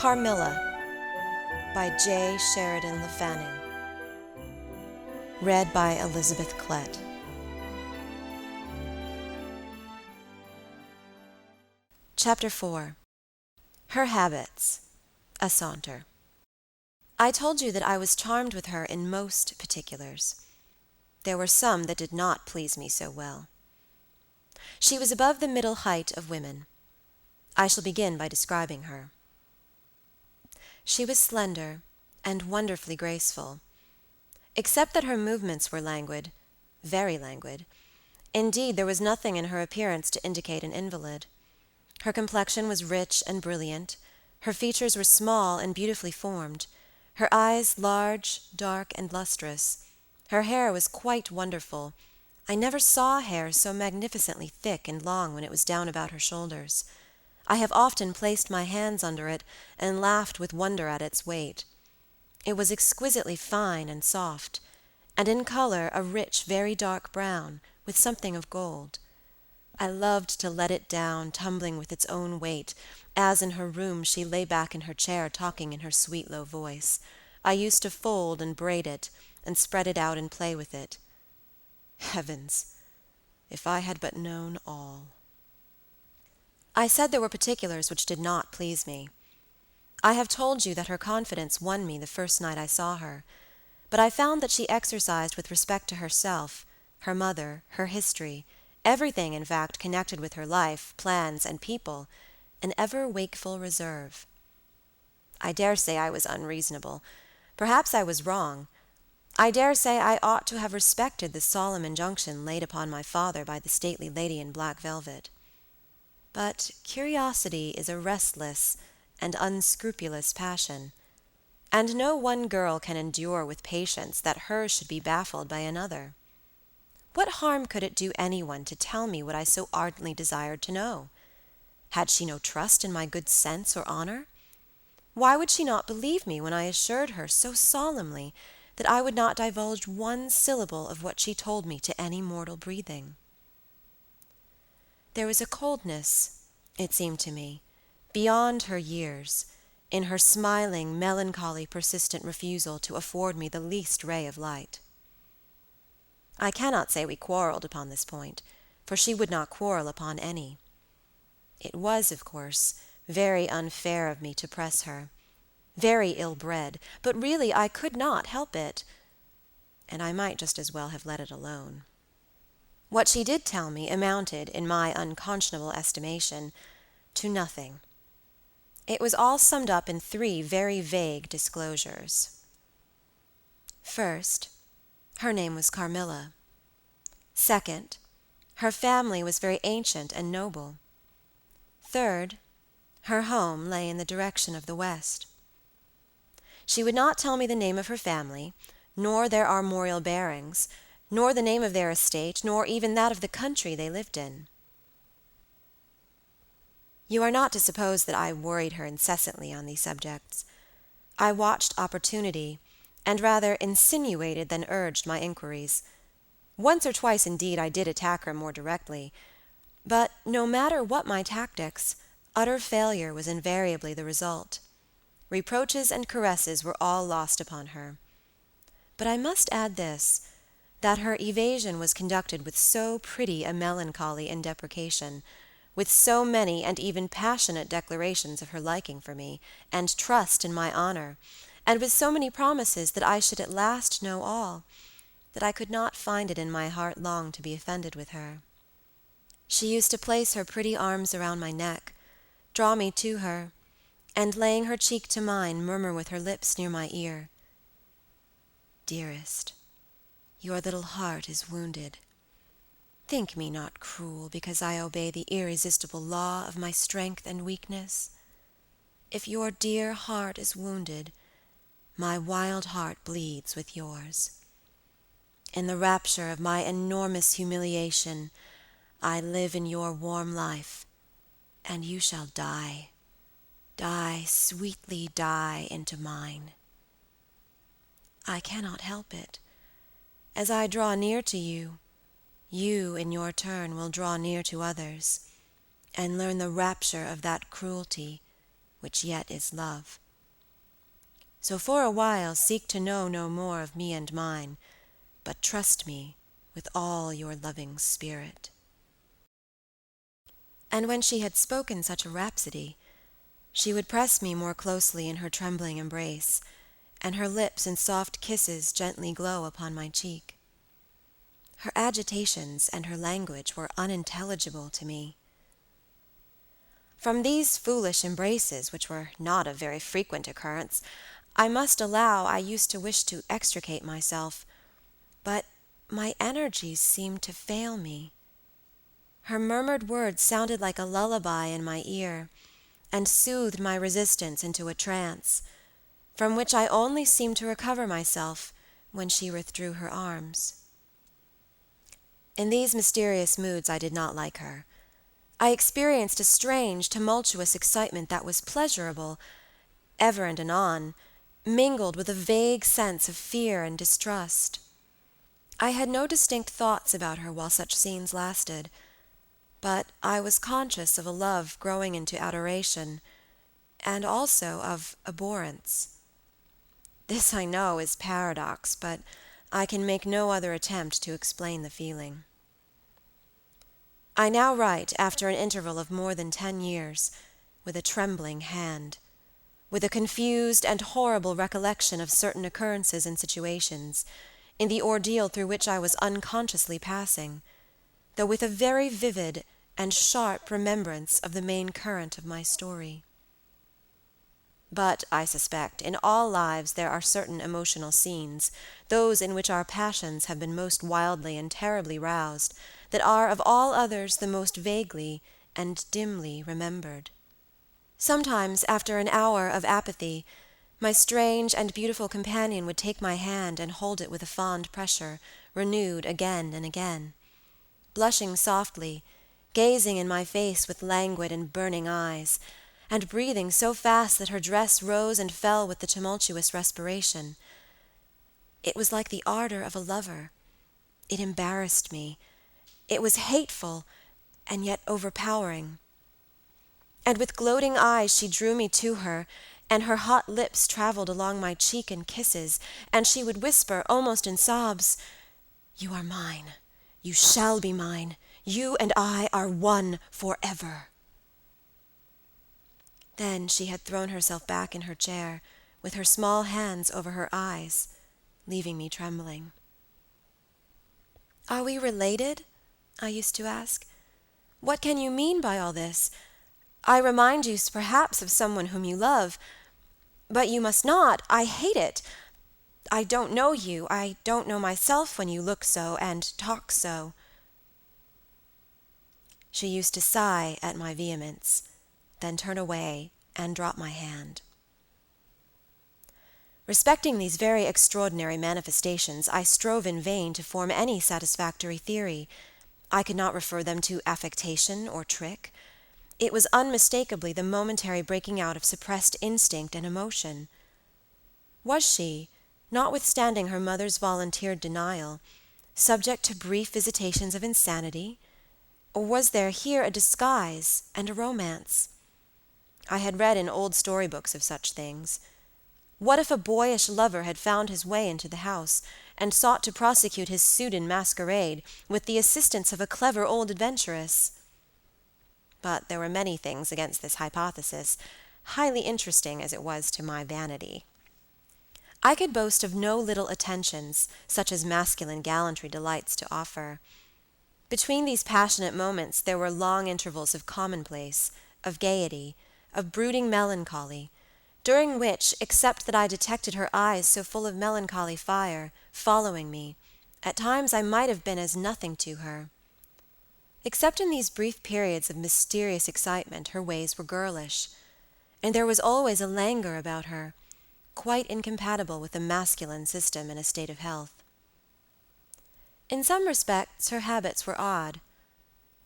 Carmilla by J. Sheridan Le Fanu. Read by Elizabeth Klett. Chapter 4. Her Habits. A Saunter. I told you that I was charmed with her in most particulars. There were some that did not please me so well. She was above the middle height of women. I shall begin by describing her. She was slender and wonderfully graceful, except that her movements were languid, very languid. Indeed, there was nothing in her appearance to indicate an invalid. Her complexion was rich and brilliant, her features were small and beautifully formed, her eyes large, dark, and lustrous. Her hair was quite wonderful. I never saw hair so magnificently thick and long when it was down about her shoulders. I have often placed my hands under it and laughed with wonder at its weight. It was exquisitely fine and soft, and in color a rich, very dark brown, with something of gold. I loved to let it down, tumbling with its own weight, as in her room she lay back in her chair talking in her sweet low voice. I used to fold and braid it, and spread it out and play with it. Heavens, if I had but known all! I said there were particulars which did not please me. I have told you that her confidence won me the first night I saw her, but I found that she exercised with respect to herself, her mother, her history, everything in fact connected with her life, plans, and people, an ever wakeful reserve. I dare say I was unreasonable. Perhaps I was wrong. I dare say I ought to have respected the solemn injunction laid upon my father by the stately lady in black velvet. But curiosity is a restless and unscrupulous passion, and no one girl can endure with patience that hers should be baffled by another. What harm could it do anyone to tell me what I so ardently desired to know? Had she no trust in my good sense or honor? Why would she not believe me when I assured her so solemnly that I would not divulge one syllable of what she told me to any mortal breathing? There was a coldness, it seemed to me, beyond her years, in her smiling, melancholy, persistent refusal to afford me the least ray of light. I cannot say we quarreled upon this point, for she would not quarrel upon any. It was, of course, very unfair of me to press her, very ill-bred, but really I could not help it, and I might just as well have let it alone. What she did tell me amounted, in my unconscionable estimation, to nothing. It was all summed up in 3 very vague disclosures. First, her name was Carmilla. Second, her family was very ancient and noble. Third, her home lay in the direction of the west. She would not tell me the name of her family, nor their armorial bearings, nor the name of their estate, nor even that of the country they lived in. You are not to suppose that I worried her incessantly on these subjects. I watched opportunity, and rather insinuated than urged my inquiries. Once or twice, indeed, I did attack her more directly, but no matter what my tactics, utter failure was invariably the result. Reproaches and caresses were all lost upon her. But I must add this, that her evasion was conducted with so pretty a melancholy in deprecation, with so many and even passionate declarations of her liking for me, and trust in my honor, and with so many promises that I should at last know all, that I could not find it in my heart long to be offended with her. She used to place her pretty arms around my neck, draw me to her, and laying her cheek to mine, murmur with her lips near my ear, "Dearest, your little heart is wounded. Think me not cruel because I obey the irresistible law of my strength and weakness. If your dear heart is wounded, my wild heart bleeds with yours. In the rapture of my enormous humiliation, I live in your warm life, and you shall die, sweetly die into mine. I cannot help it. As I draw near to you, you in your turn will draw near to others, and learn the rapture of that cruelty which yet is love. So for a while seek to know no more of me and mine, but trust me with all your loving spirit." And when she had spoken such a rhapsody, she would press me more closely in her trembling embrace, and her lips in soft kisses gently glow upon my cheek. Her agitations and her language were unintelligible to me. From these foolish embraces, which were not of very frequent occurrence, I must allow I used to wish to extricate myself, but my energies seemed to fail me. Her murmured words sounded like a lullaby in my ear, and soothed my resistance into a trance, from which I only seemed to recover myself when she withdrew her arms. In these mysterious moods I did not like her. I experienced a strange, tumultuous excitement that was pleasurable, ever and anon, mingled with a vague sense of fear and distrust. I had no distinct thoughts about her while such scenes lasted, but I was conscious of a love growing into adoration, and also of abhorrence. This, I know, is paradox, but I can make no other attempt to explain the feeling. I now write, after an interval of more than 10 years, with a trembling hand, with a confused and horrible recollection of certain occurrences and situations, in the ordeal through which I was unconsciously passing, though with a very vivid and sharp remembrance of the main current of my story. But, I suspect, in all lives there are certain emotional scenes, those in which our passions have been most wildly and terribly roused, that are of all others the most vaguely and dimly remembered. Sometimes, after an hour of apathy, my strange and beautiful companion would take my hand and hold it with a fond pressure, renewed again and again. Blushing softly, gazing in my face with languid and burning eyes, and breathing so fast that her dress rose and fell with the tumultuous respiration. It was like the ardor of a lover. It embarrassed me. It was hateful, and yet overpowering. And with gloating eyes she drew me to her, and her hot lips traveled along my cheek in kisses, and she would whisper, almost in sobs, "You are mine. You shall be mine. You and I are one forever." Then she had thrown herself back in her chair, with her small hands over her eyes, leaving me trembling. "Are we related?" I used to ask. "What can you mean by all this? I remind you perhaps of someone whom you love, but you must not. I hate it. I don't know you. I don't know myself when you look so and talk so." She used to sigh at my vehemence, then turn away and drop my hand. Respecting these very extraordinary manifestations, I strove in vain to form any satisfactory theory. I could not refer them to affectation or trick. It was unmistakably the momentary breaking out of suppressed instinct and emotion. Was she, notwithstanding her mother's volunteered denial, subject to brief visitations of insanity? Or was there here a disguise and a romance? I had read in old storybooks of such things. What if a boyish lover had found his way into the house, and sought to prosecute his suit in masquerade, with the assistance of a clever old adventuress? But there were many things against this hypothesis, highly interesting as it was to my vanity. I could boast of no little attentions, such as masculine gallantry delights to offer. Between these passionate moments there were long intervals of commonplace, of gaiety, of brooding melancholy, during which, except that I detected her eyes so full of melancholy fire, following me, at times I might have been as nothing to her. Except in these brief periods of mysterious excitement, her ways were girlish, and there was always a languor about her, quite incompatible with the masculine system in a state of health. In some respects her habits were odd,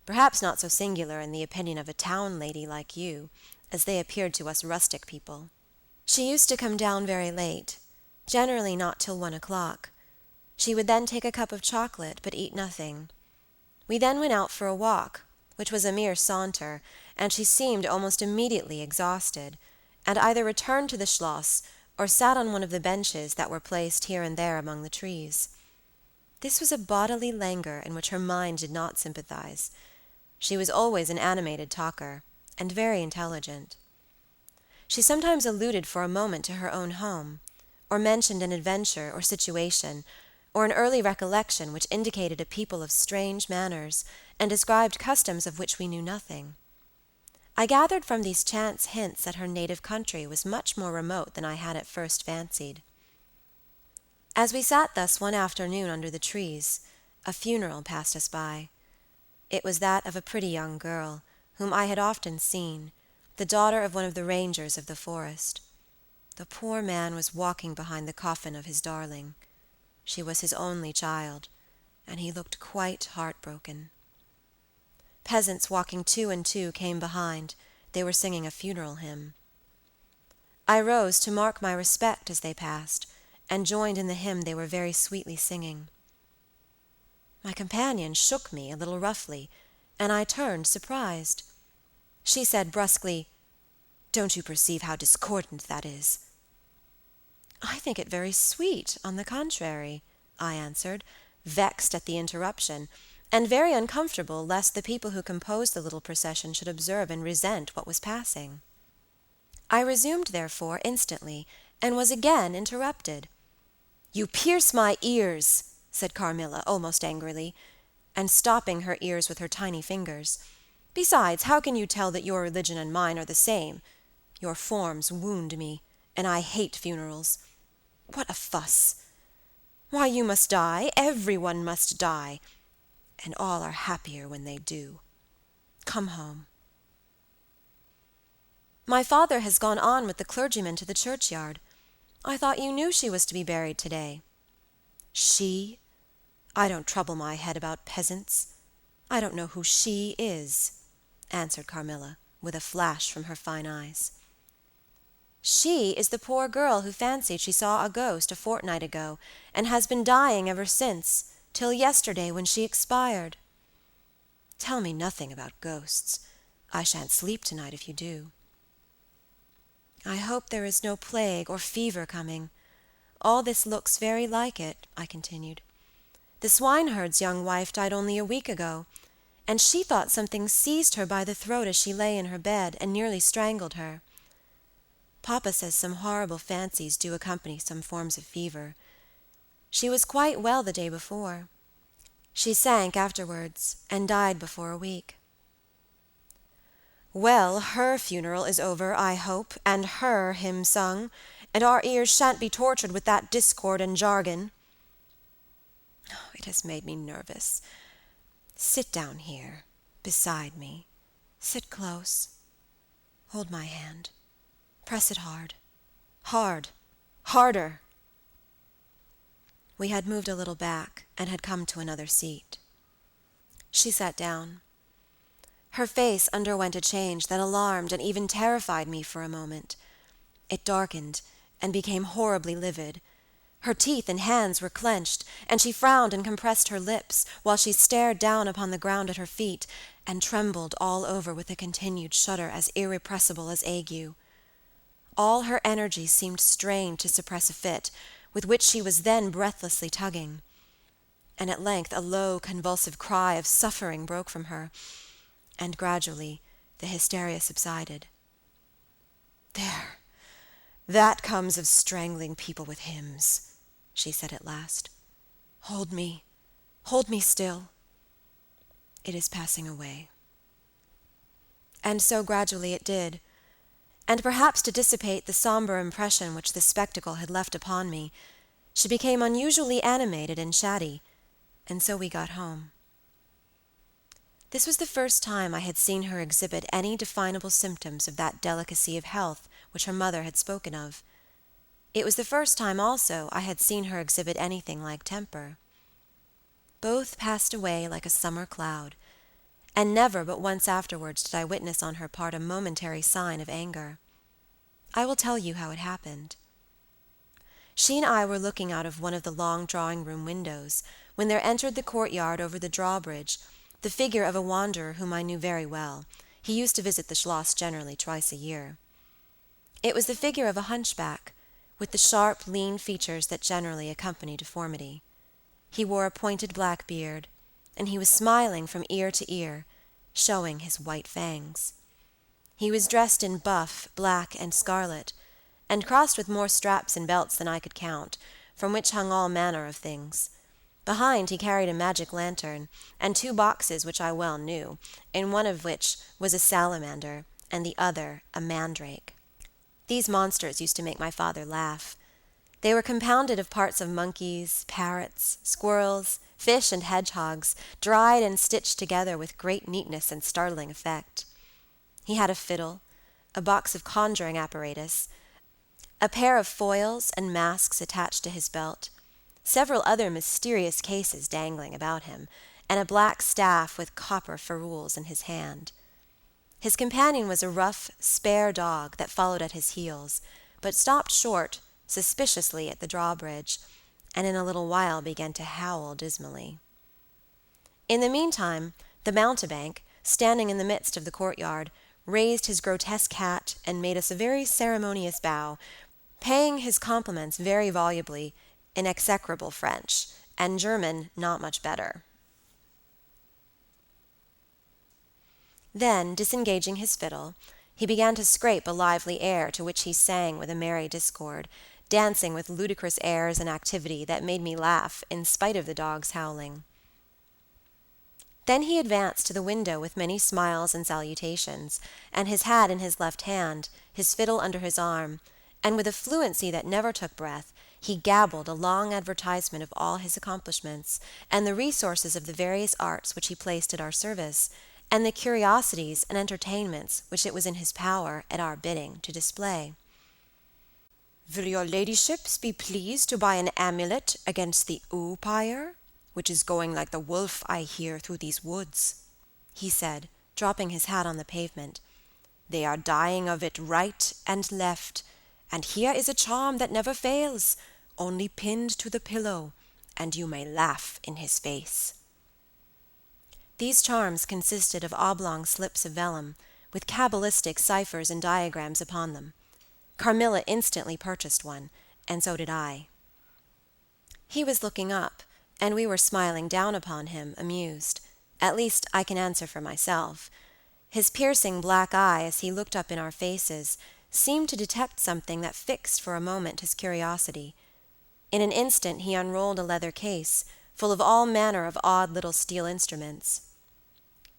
perhaps not so singular in the opinion of a town lady like you, as they appeared to us rustic people. She used to come down very late, generally not till 1 o'clock. She would then take a cup of chocolate, but eat nothing. We then went out for a walk, which was a mere saunter, and she seemed almost immediately exhausted, and either returned to the schloss or sat on one of the benches that were placed here and there among the trees. This was a bodily languor in which her mind did not sympathize. She was always an animated talker, and very intelligent. She sometimes alluded for a moment to her own home, or mentioned an adventure or situation, or an early recollection which indicated a people of strange manners, and described customs of which we knew nothing. I gathered from these chance hints that her native country was much more remote than I had at first fancied. As we sat thus one afternoon under the trees, a funeral passed us by. It was that of a pretty young girl, whom I had often seen, the daughter of one of the rangers of the forest. The poor man was walking behind the coffin of his darling. She was his only child, and he looked quite heartbroken. Peasants walking two and two came behind. They were singing a funeral hymn. I rose to mark my respect as they passed, and joined in the hymn they were very sweetly singing. My companion shook me a little roughly, and I turned surprised. She said brusquely, "Don't you perceive how discordant that is?" "I think it very sweet, on the contrary," I answered, vexed at the interruption, and very uncomfortable lest the people who composed the little procession should observe and resent what was passing. I resumed, therefore, instantly, and was again interrupted. "You pierce my ears," said Carmilla, almost angrily, and stopping her ears with her tiny fingers. "Besides, how can you tell that your religion and mine are the same? Your forms wound me, and I hate funerals. What a fuss! Why, you must die, everyone must die, and all are happier when they do. Come home." "My father has gone on with the clergyman to the churchyard. I thought you knew she was to be buried today." "She? I don't trouble my head about peasants. I don't know who she is," answered Carmilla, with a flash from her fine eyes. "She is the poor girl who fancied she saw a ghost a fortnight ago, and has been dying ever since, till yesterday when she expired." "Tell me nothing about ghosts. I shan't sleep tonight if you do." "I hope there is no plague or fever coming. All this looks very like it," I continued. "The swineherd's young wife died only a week ago, and she thought something seized her by the throat as she lay in her bed, and nearly strangled her. Papa says some horrible fancies do accompany some forms of fever. She was quite well the day before. She sank afterwards, and died before a week." "Well, her funeral is over, I hope, and her hymn sung, and our ears shan't be tortured with that discord and jargon. Oh, it has made me nervous. Sit down here, beside me. Sit close. Hold my hand. Press it hard. Hard. Harder." We had moved a little back, and had come to another seat. She sat down. Her face underwent a change that alarmed and even terrified me for a moment. It darkened, and became horribly livid. Her teeth and hands were clenched, and she frowned and compressed her lips, while she stared down upon the ground at her feet, and trembled all over with a continued shudder as irrepressible as ague. All her energy seemed strained to suppress a fit, with which she was then breathlessly tugging. And at length a low, convulsive cry of suffering broke from her, and gradually the hysteria subsided. "There, that comes of strangling people with hymns," she said at last. Hold me still. It is passing away." And so gradually it did, and perhaps to dissipate the somber impression which this spectacle had left upon me, she became unusually animated and chatty, and so we got home. This was the first time I had seen her exhibit any definable symptoms of that delicacy of health which her mother had spoken of. It was the first time also I had seen her exhibit anything like temper. Both passed away like a summer cloud, and never but once afterwards did I witness on her part a momentary sign of anger. I will tell you how it happened. She and I were looking out of one of the long drawing-room windows, when there entered the courtyard over the drawbridge the figure of a wanderer whom I knew very well. He used to visit the schloss generally twice a year. It was the figure of a hunchback, with the sharp, lean features that generally accompany deformity. He wore a pointed black beard, and he was smiling from ear to ear, showing his white fangs. He was dressed in buff, black, and scarlet, and crossed with more straps and belts than I could count, from which hung all manner of things. Behind he carried a magic lantern, and 2 boxes which I well knew, in one of which was a salamander, and the other a mandrake. These monsters used to make my father laugh. They were compounded of parts of monkeys, parrots, squirrels, fish, and hedgehogs, dried and stitched together with great neatness and startling effect. He had a fiddle, a box of conjuring apparatus, a pair of foils and masks attached to his belt, several other mysterious cases dangling about him, and a black staff with copper ferrules in his hand. His companion was a rough, spare dog that followed at his heels, but stopped short, suspiciously, at the drawbridge, and in a little while began to howl dismally. In the meantime, the mountebank, standing in the midst of the courtyard, raised his grotesque hat and made us a very ceremonious bow, paying his compliments very volubly in execrable French, and German not much better. Then, disengaging his fiddle, he began to scrape a lively air to which he sang with a merry discord, dancing with ludicrous airs and activity that made me laugh in spite of the dog's howling. Then he advanced to the window with many smiles and salutations, and his hat in his left hand, his fiddle under his arm, and with a fluency that never took breath, he gabbled a long advertisement of all his accomplishments, and the resources of the various arts which he placed at our service, and the curiosities and entertainments which it was in his power, at our bidding, to display. "Will your ladyships be pleased to buy an amulet against the oupire, which is going like the wolf, I hear, through these woods?" he said, dropping his hat on the pavement. "They are dying of it right and left, and here is a charm that never fails, only pinned to the pillow, and you may laugh in his face." These charms consisted of oblong slips of vellum, with cabalistic ciphers and diagrams upon them. Carmilla instantly purchased one, and so did I. He was looking up, and we were smiling down upon him, amused. At least, I can answer for myself. His piercing black eye, as he looked up in our faces, seemed to detect something that fixed for a moment his curiosity. In an instant he unrolled a leather case, full of all manner of odd little steel instruments.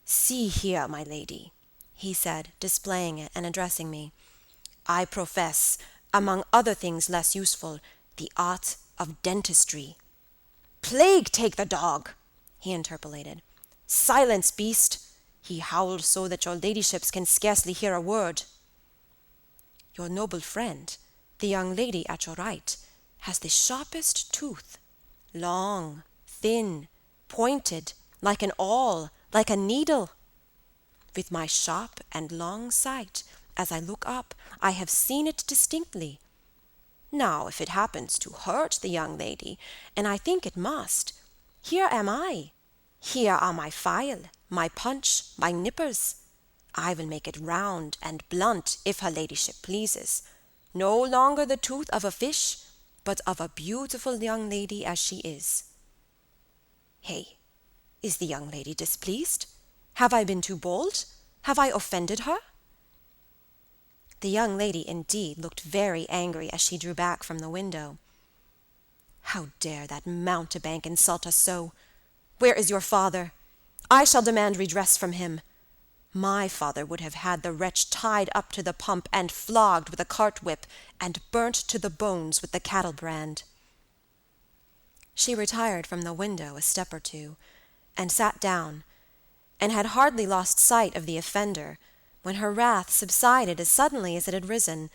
"See here, my lady," he said, displaying it and addressing me. "I profess, among other things less useful, the art of dentistry." "Plague take the dog!" he interpolated. "Silence, beast! He howls so that your ladyships can scarcely hear a word." "Your noble friend, the young lady at your right, has the sharpest tooth, long, thin, pointed, like an awl, like a needle. With my sharp and long sight, as I look up, I have seen it distinctly. Now, if it happens to hurt the young lady, and I think it must, here am I. Here are my file, my punch, my nippers. I will make it round and blunt, if her ladyship pleases. No longer the tooth of a fish, but of a beautiful young lady as she is. Hey, is the young lady displeased? Have I been too bold? Have I offended her?" The young lady, indeed, looked very angry as she drew back from the window. "How dare that mountebank insult us so? Where is your father? I shall demand redress from him. My father would have had the wretch tied up to the pump and flogged with a cart-whip and burnt to the bones with the cattle-brand." She retired from the window a step or two, and sat down, and had hardly lost sight of the offender when her wrath subsided as suddenly as it had risen,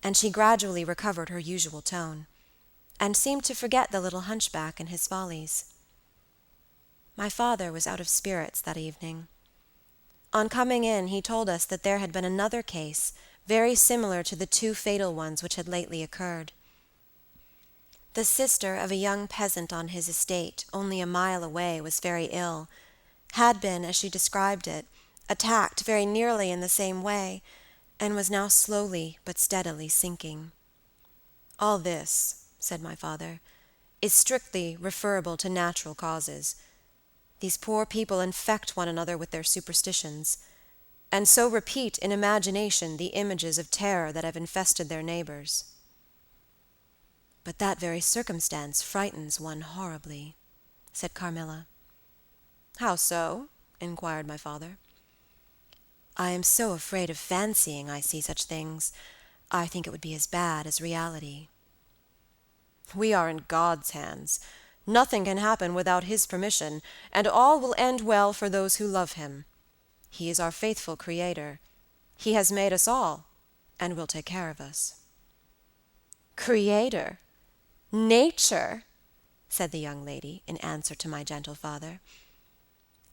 and she gradually recovered her usual tone, and seemed to forget the little hunchback and his follies. My father was out of spirits that evening. On coming in, he told us that there had been another case, very similar to the 2 fatal ones which had lately occurred. The sister of a young peasant on his estate, only a mile away, was very ill, had been, as she described it, attacked very nearly in the same way, and was now slowly but steadily sinking. "All this," said my father, "is strictly referable to natural causes. These poor people infect one another with their superstitions, and so repeat in imagination the images of terror that have infested their neighbors." "But that very circumstance frightens one horribly," said Carmilla. "How so?" inquired my father. "I am so afraid of fancying I see such things. I think it would be as bad as reality." "We are in God's hands. Nothing can happen without His permission, and all will end well for those who love Him. He is our faithful Creator. He has made us all, and will take care of us." "Creator? Nature?" said the young lady, in answer to my gentle father.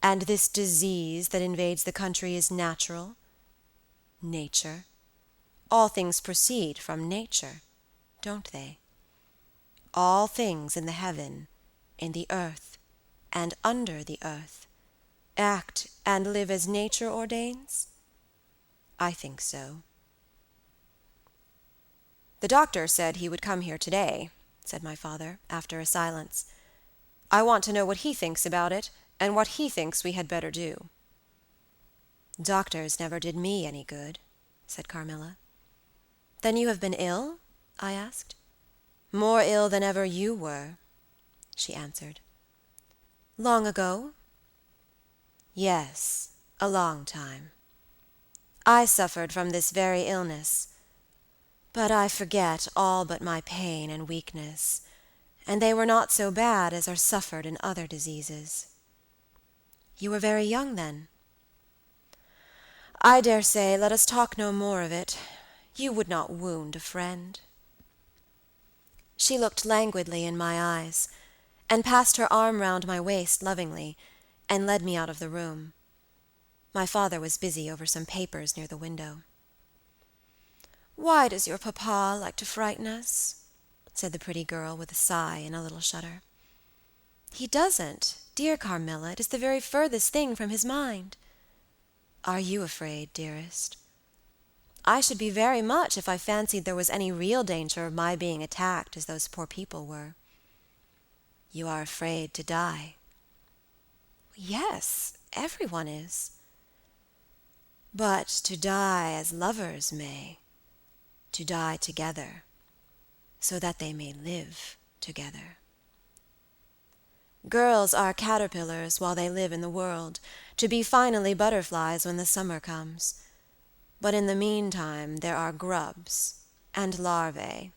"And this disease that invades the country is natural?" "Nature. All things proceed from nature, don't they? All things in the heaven, in the earth, and under the earth, act and live as nature ordains? I think so." "The doctor said he would come here today," said my father, after a silence. "I want to know what he thinks about it, and what he thinks we had better do." "Doctors never did me any good," said Carmilla. "Then you have been ill?" I asked. "More ill than ever you were," she answered. "Long ago?" "Yes, a long time. I suffered from this very illness, but I forget all but my pain and weakness, and they were not so bad as are suffered in other diseases." "You were very young, then?" "I dare say, let us talk no more of it. You would not wound a friend." She looked languidly in my eyes, and passed her arm round my waist lovingly, and led me out of the room. My father was busy over some papers near the window. "Why does your papa like to frighten us?" said the pretty girl, with a sigh and a little shudder. "He doesn't, dear Carmilla. It is the very furthest thing from his mind." "Are you afraid, dearest?" "I should be very much if I fancied there was any real danger of my being attacked as those poor people were." "You are afraid to die?" "Yes, everyone is." "But to die as lovers may, to die together, so that they may live together. Girls are caterpillars while they live in the world, to be finally butterflies when the summer comes. But in the meantime there are grubs and larvae.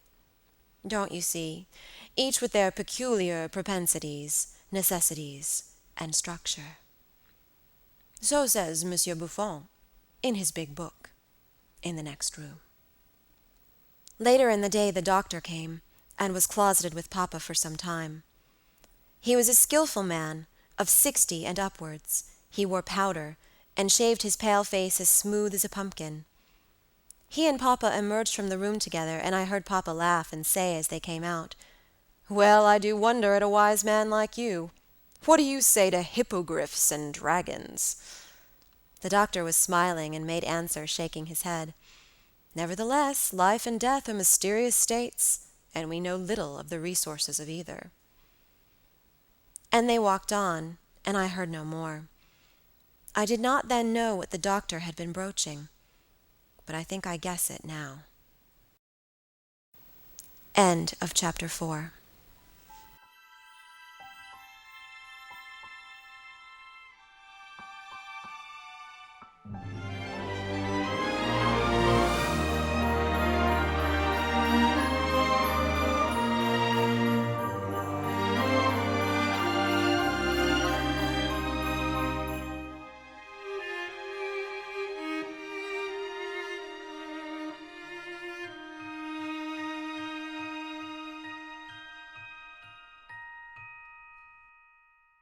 Don't you see, each with their peculiar propensities, necessities, and structure. So says Monsieur Buffon, in his big book, in the next room." Later in the day the doctor came, and was closeted with Papa for some time. He was a skillful man, of 60 and upwards. He wore powder, and shaved his pale face as smooth as a pumpkin. He and Papa emerged from the room together, and I heard Papa laugh and say as they came out, "Well, I do wonder at a wise man like you. What do you say to hippogriffs and dragons?" The doctor was smiling, and made answer, shaking his head, "Nevertheless, life and death are mysterious states, and we know little of the resources of either." And they walked on, and I heard no more. I did not then know what the doctor had been broaching, but I think I guess it now. End of chapter 4.